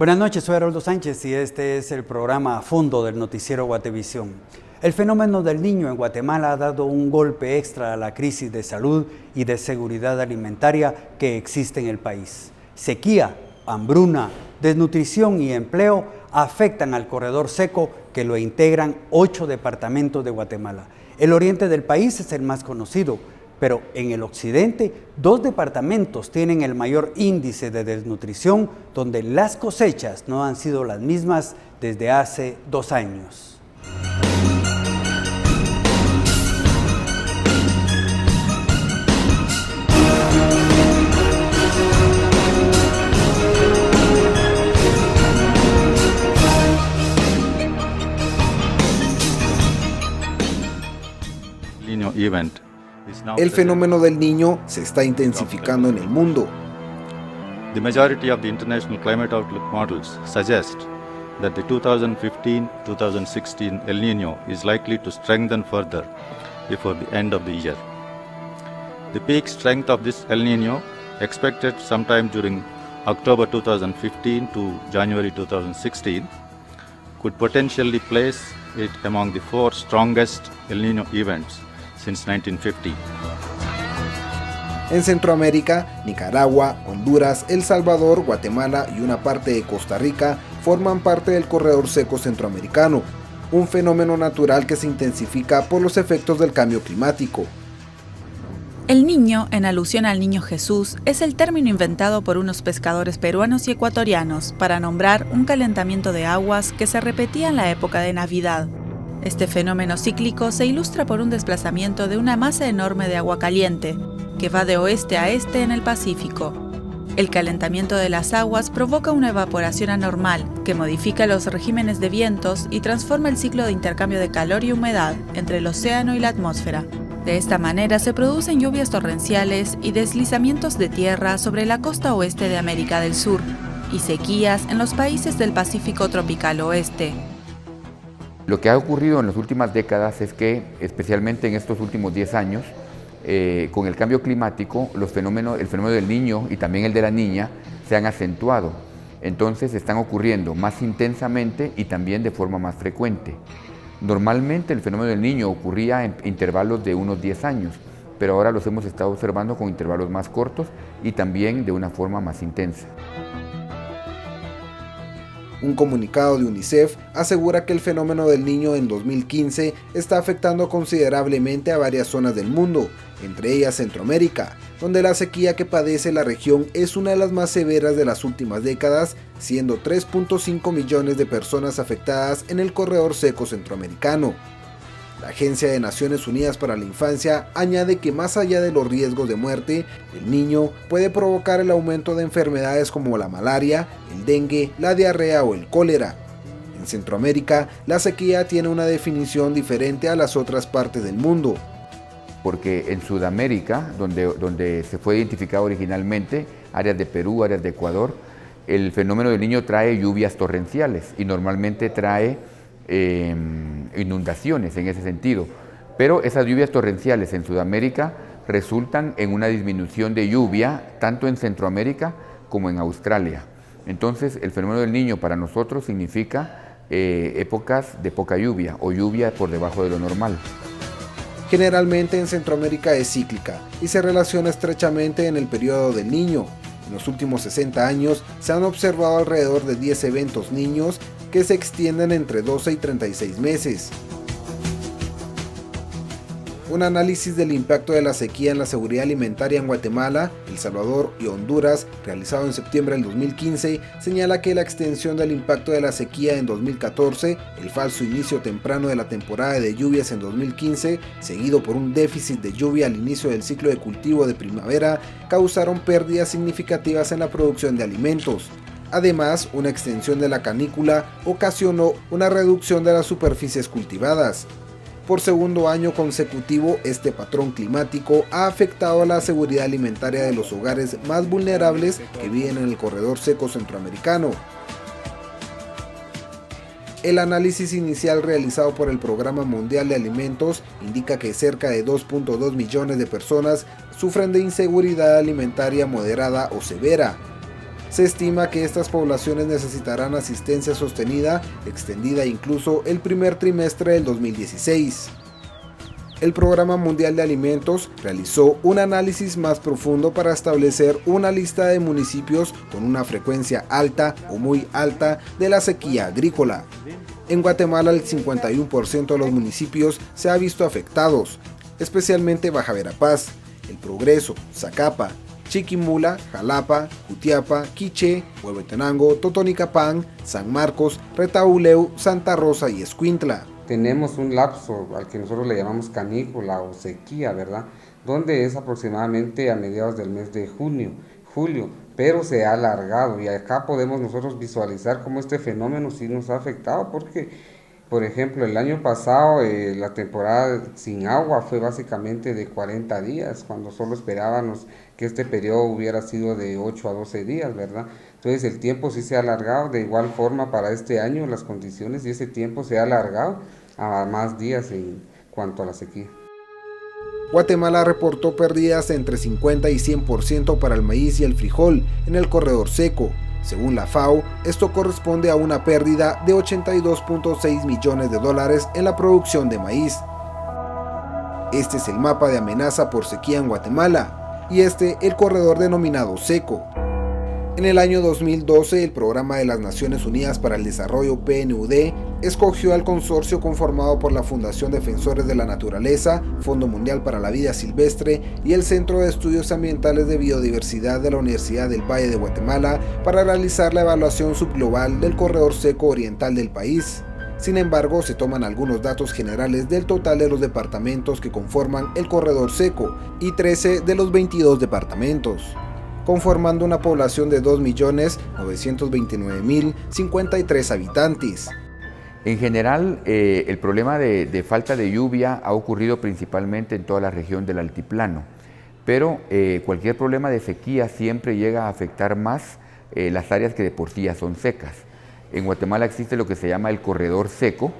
Buenas noches, soy Haroldo Sánchez y este es el programa a fondo del noticiero Guatevisión. El fenómeno del niño en Guatemala ha dado un golpe extra a la crisis de salud y de seguridad alimentaria que existe en el país. Sequía, hambruna, desnutrición y empleo afectan al corredor seco que lo integran 8 departamentos de Guatemala. El oriente del país es el más conocido, pero en el occidente 2 departamentos tienen el mayor índice de desnutrición, donde las cosechas no han sido las mismas desde hace 2 años. El fenómeno del Niño se está intensificando en el mundo. The majority of the international climate outlook models suggest that the 2015-2016 El Niño is likely to strengthen further before the end of the year. The peak strength of this El Niño, expected sometime during October 2015 to January 2016, could potentially place it among the 4 strongest El Niño events since 1950. En Centroamérica, Nicaragua, Honduras, El Salvador, Guatemala y una parte de Costa Rica forman parte del corredor seco centroamericano, un fenómeno natural que se intensifica por los efectos del cambio climático. El Niño, en alusión al Niño Jesús, es el término inventado por unos pescadores peruanos y ecuatorianos para nombrar un calentamiento de aguas que se repetía en la época de Navidad. Este fenómeno cíclico se ilustra por un desplazamiento de una masa enorme de agua caliente, que va de oeste a este en el Pacífico. El calentamiento de las aguas provoca una evaporación anormal, que modifica los regímenes de vientos y transforma el ciclo de intercambio de calor y humedad entre el océano y la atmósfera. De esta manera se producen lluvias torrenciales y deslizamientos de tierra sobre la costa oeste de América del Sur, y sequías en los países del Pacífico tropical oeste. Lo que ha ocurrido en las últimas décadas es que, especialmente en estos últimos 10 años, con el cambio climático, el fenómeno del Niño y también el de la Niña se han acentuado. Entonces están ocurriendo más intensamente y también de forma más frecuente. Normalmente el fenómeno del Niño ocurría en intervalos de unos 10 años, pero ahora los hemos estado observando con intervalos más cortos y también de una forma más intensa. Un comunicado de UNICEF asegura que el fenómeno del Niño en 2015 está afectando considerablemente a varias zonas del mundo, entre ellas Centroamérica, donde la sequía que padece la región es una de las más severas de las últimas décadas, siendo 3.5 millones de personas afectadas en el corredor seco centroamericano. La Agencia de Naciones Unidas para la Infancia añade que más allá de los riesgos de muerte, el niño puede provocar el aumento de enfermedades como la malaria, el dengue, la diarrea o el cólera. En Centroamérica, la sequía tiene una definición diferente a las otras partes del mundo. Porque en Sudamérica, donde se fue identificado originalmente, áreas de Perú, áreas de Ecuador, el fenómeno del Niño trae lluvias torrenciales y normalmente trae inundaciones en ese sentido, pero esas lluvias torrenciales en Sudamérica resultan en una disminución de lluvia tanto en Centroamérica como en Australia. Entonces el fenómeno del Niño para nosotros significa épocas de poca lluvia o lluvia por debajo de lo normal. Generalmente en Centroamérica es cíclica y se relaciona estrechamente en el periodo del Niño. En los últimos 60 años se han observado alrededor de 10 eventos niños que se extienden entre 12 y 36 meses. Un análisis del impacto de la sequía en la seguridad alimentaria en Guatemala, El Salvador y Honduras, realizado en septiembre del 2015, señala que la extensión del impacto de la sequía en 2014, el falso inicio temprano de la temporada de lluvias en 2015, seguido por un déficit de lluvia al inicio del ciclo de cultivo de primavera, causaron pérdidas significativas en la producción de alimentos. Además, una extensión de la canícula ocasionó una reducción de las superficies cultivadas. Por segundo año consecutivo, este patrón climático ha afectado a la seguridad alimentaria de los hogares más vulnerables que viven en el corredor seco centroamericano. El análisis inicial realizado por el Programa Mundial de Alimentos indica que cerca de 2.2 millones de personas sufren de inseguridad alimentaria moderada o severa. se estima que estas poblaciones necesitarán asistencia sostenida, extendida incluso el primer trimestre del 2016. El Programa Mundial de Alimentos realizó un análisis más profundo para establecer una lista de municipios con una frecuencia alta o muy alta de la sequía agrícola. En Guatemala, el 51% de los municipios se ha visto afectados, especialmente Baja Verapaz, El Progreso, Zacapa, Chiquimula, Jalapa, Jutiapa, Quiché, Huehuetenango, Totonicapán, San Marcos, Retauleu, Santa Rosa y Escuintla. Tenemos un lapso al que nosotros le llamamos canícula o sequía, ¿verdad? Donde es aproximadamente a mediados del mes de julio, pero se ha alargado y acá podemos nosotros visualizar cómo este fenómeno sí nos ha afectado porque, por ejemplo, el año pasado la temporada sin agua fue básicamente de 40 días, cuando solo esperábamos que este periodo hubiera sido de 8 a 12 días, ¿verdad? Entonces el tiempo sí se ha alargado, de igual forma para este año las condiciones y ese tiempo se ha alargado a más días en cuanto a la sequía. Guatemala reportó pérdidas entre 50 y 100% para el maíz y el frijol en el corredor seco. Según la FAO, esto corresponde a una pérdida de $82.6 millones en la producción de maíz. Este es el mapa de amenaza por sequía en Guatemala, y el corredor denominado seco. En el año 2012, el Programa de las Naciones Unidas para el Desarrollo PNUD escogió al consorcio conformado por la Fundación Defensores de la Naturaleza, Fondo Mundial para la Vida Silvestre y el Centro de Estudios Ambientales de Biodiversidad de la Universidad del Valle de Guatemala para realizar la evaluación subglobal del corredor seco oriental del país. Sin embargo, se toman algunos datos generales del total de los departamentos que conforman el corredor seco y 13 de los 22 departamentos, conformando una población de 2.929.053 habitantes. En general, el problema de falta de lluvia ha ocurrido principalmente en toda la región del altiplano, pero cualquier problema de sequía siempre llega a afectar más las áreas que de por sí ya son secas. En Guatemala existe lo que se llama el corredor seco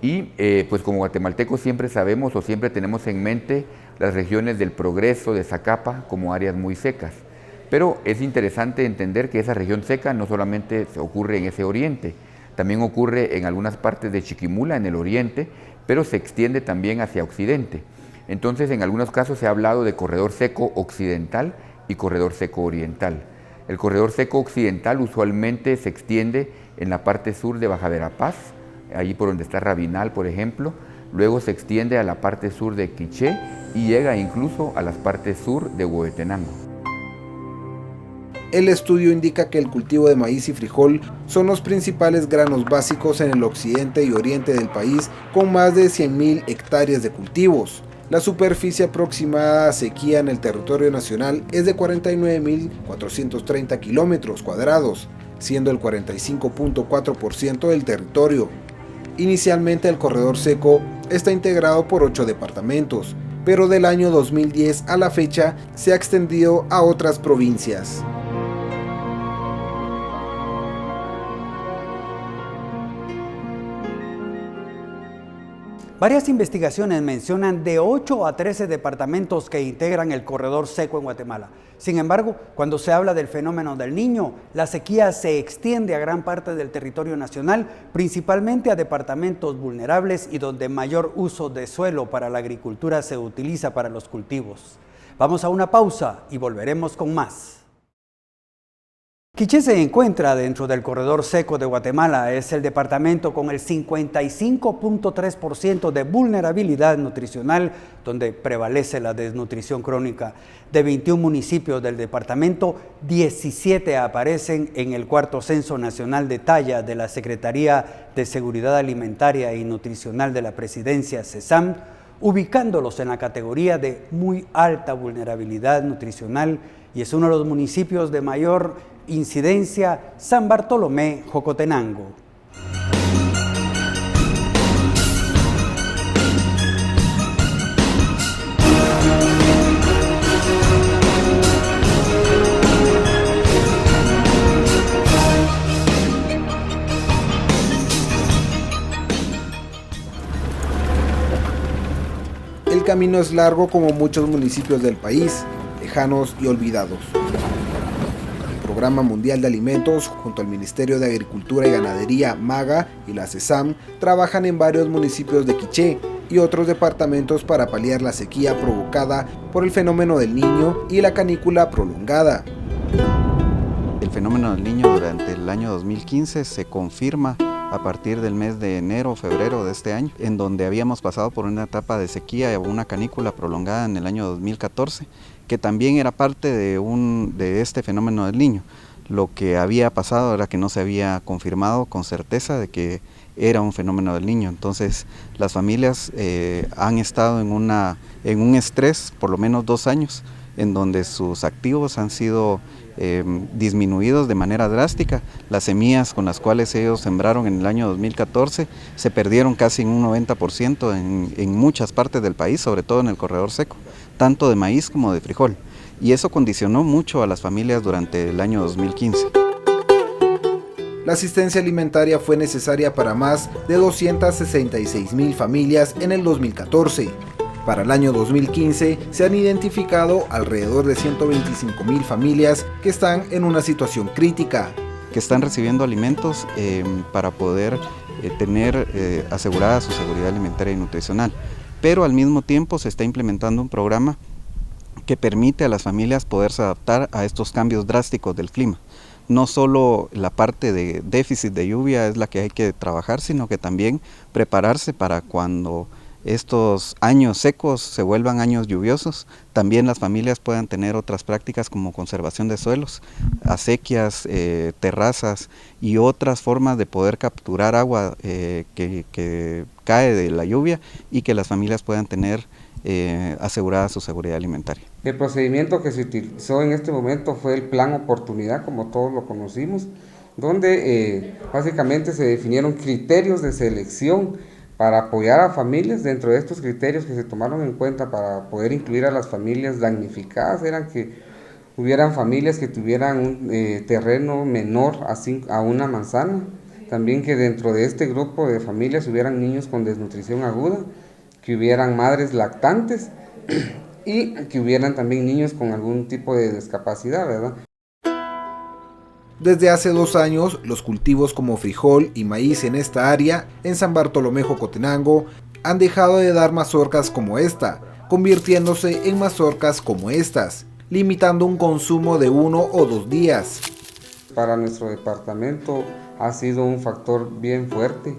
y pues como guatemaltecos siempre sabemos o siempre tenemos en mente las regiones del Progreso, de Zacapa, como áreas muy secas. Pero es interesante entender que esa región seca no solamente ocurre en ese oriente, también ocurre en algunas partes de Chiquimula, en el oriente, pero se extiende también hacia occidente. Entonces, en algunos casos se ha hablado de corredor seco occidental y corredor seco oriental. El corredor seco occidental usualmente se extiende en la parte sur de Baja Verapaz, allí por donde está Rabinal, por ejemplo, luego se extiende a la parte sur de Quiché y llega incluso a las partes sur de Huehuetenango. El estudio indica que el cultivo de maíz y frijol son los principales granos básicos en el occidente y oriente del país, con más de 100.000 hectáreas de cultivos. La superficie aproximada a sequía en el territorio nacional es de 49.430 kilómetros cuadrados, siendo el 45.4% del territorio. Inicialmente el corredor seco está integrado por 8 departamentos, pero del año 2010 a la fecha se ha extendido a otras provincias. Varias investigaciones mencionan de 8 a 13 departamentos que integran el corredor seco en Guatemala. Sin embargo, cuando se habla del fenómeno del Niño, la sequía se extiende a gran parte del territorio nacional, principalmente a departamentos vulnerables y donde mayor uso de suelo para la agricultura se utiliza para los cultivos. Vamos a una pausa y volveremos con más. Quiché se encuentra dentro del corredor seco de Guatemala. Es el departamento con el 55.3% de vulnerabilidad nutricional, donde prevalece la desnutrición crónica. De 21 municipios del departamento, 17 aparecen en el cuarto Censo Nacional de Talla de la Secretaría de Seguridad Alimentaria y Nutricional de la Presidencia, CESAM, ubicándolos en la categoría de muy alta vulnerabilidad nutricional, y es uno de los municipios de mayor incidencia, San Bartolomé, Jocotenango. El camino es largo como muchos municipios del país, lejanos y olvidados. El Programa Mundial de Alimentos, junto al Ministerio de Agricultura y Ganadería, MAGA, y la CESAM, trabajan en varios municipios de Quiché y otros departamentos para paliar la sequía provocada por el fenómeno del Niño y la canícula prolongada. El fenómeno del Niño durante el año 2015 se confirma a partir del mes de enero o febrero de este año, en donde habíamos pasado por una etapa de sequía o una canícula prolongada en el año 2014, que también era parte de este fenómeno del Niño. Lo que había pasado era que no se había confirmado con certeza de que era un fenómeno del Niño. Entonces las familias han estado en un estrés por lo menos 2 años, en donde sus activos han sido disminuidos de manera drástica. Las semillas con las cuales ellos sembraron en el año 2014 se perdieron casi en un 90% en muchas partes del país, sobre todo en el corredor seco, tanto de maíz como de frijol. Y eso condicionó mucho a las familias durante el año 2015. La asistencia alimentaria fue necesaria para más de 266,000 familias en el 2014. Para el año 2015 se han identificado alrededor de 125,000 familias que están en una situación crítica. Que están recibiendo alimentos para poder tener asegurada su seguridad alimentaria y nutricional. Pero al mismo tiempo se está implementando un programa que permite a las familias poderse adaptar a estos cambios drásticos del clima. No solo la parte de déficit de lluvia es la que hay que trabajar, sino que también prepararse para cuando estos años secos se vuelvan años lluviosos, también las familias puedan tener otras prácticas como conservación de suelos, acequias, terrazas y otras formas de poder capturar agua que cae de la lluvia y que las familias puedan tener asegurada su seguridad alimentaria. El procedimiento que se utilizó en este momento fue el Plan Oportunidad, como todos lo conocimos, donde básicamente se definieron criterios de selección para apoyar a familias. Dentro de estos criterios que se tomaron en cuenta para poder incluir a las familias damnificadas eran que hubieran familias que tuvieran un terreno menor a una manzana, también que dentro de este grupo de familias hubieran niños con desnutrición aguda, que hubieran madres lactantes y que hubieran también niños con algún tipo de discapacidad, ¿verdad? Desde hace 2 años, los cultivos como frijol y maíz en esta área, en San Bartolomé Jocotenango, han dejado de dar mazorcas como esta, convirtiéndose en mazorcas como estas, limitando un consumo de 1 o 2 días. Para nuestro departamento ha sido un factor bien fuerte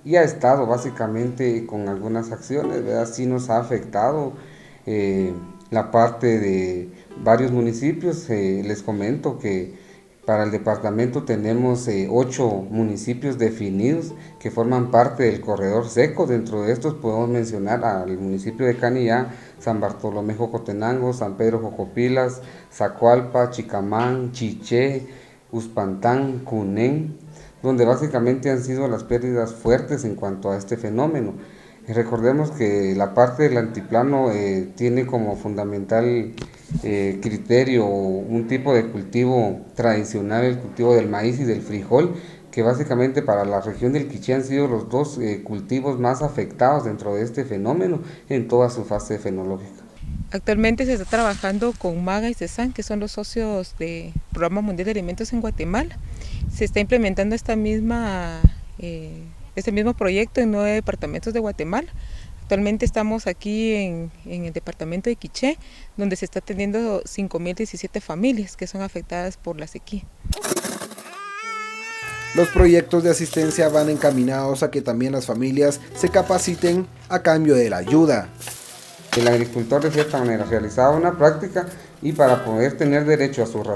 y ha estado básicamente con algunas acciones, ¿verdad? Sí nos ha afectado la parte de varios municipios. Les comento que para el departamento tenemos 8 municipios definidos que forman parte del corredor seco. Dentro de estos podemos mencionar al municipio de Canillá, San Bartolomé Jocotenango, San Pedro Jocopilas, Zacualpa, Chicamán, Chiché, Uspantán, Cunén, donde básicamente han sido las pérdidas fuertes en cuanto a este fenómeno. Recordemos que la parte del altiplano tiene como fundamental criterio un tipo de cultivo tradicional, el cultivo del maíz y del frijol, que básicamente para la región del Quiché han sido los 2 cultivos más afectados dentro de este fenómeno en toda su fase fenológica. Actualmente se está trabajando con MAGA y CESAM, que son los socios del Programa Mundial de Alimentos en Guatemala. Se está implementando este mismo proyecto en 9 departamentos de Guatemala. Actualmente estamos aquí en el departamento de Quiché, donde se está atendiendo 5,017 familias que son afectadas por la sequía. Los proyectos de asistencia van encaminados a que también las familias se capaciten a cambio de la ayuda. El agricultor de cierta manera realizaba una práctica y para poder tener derecho a su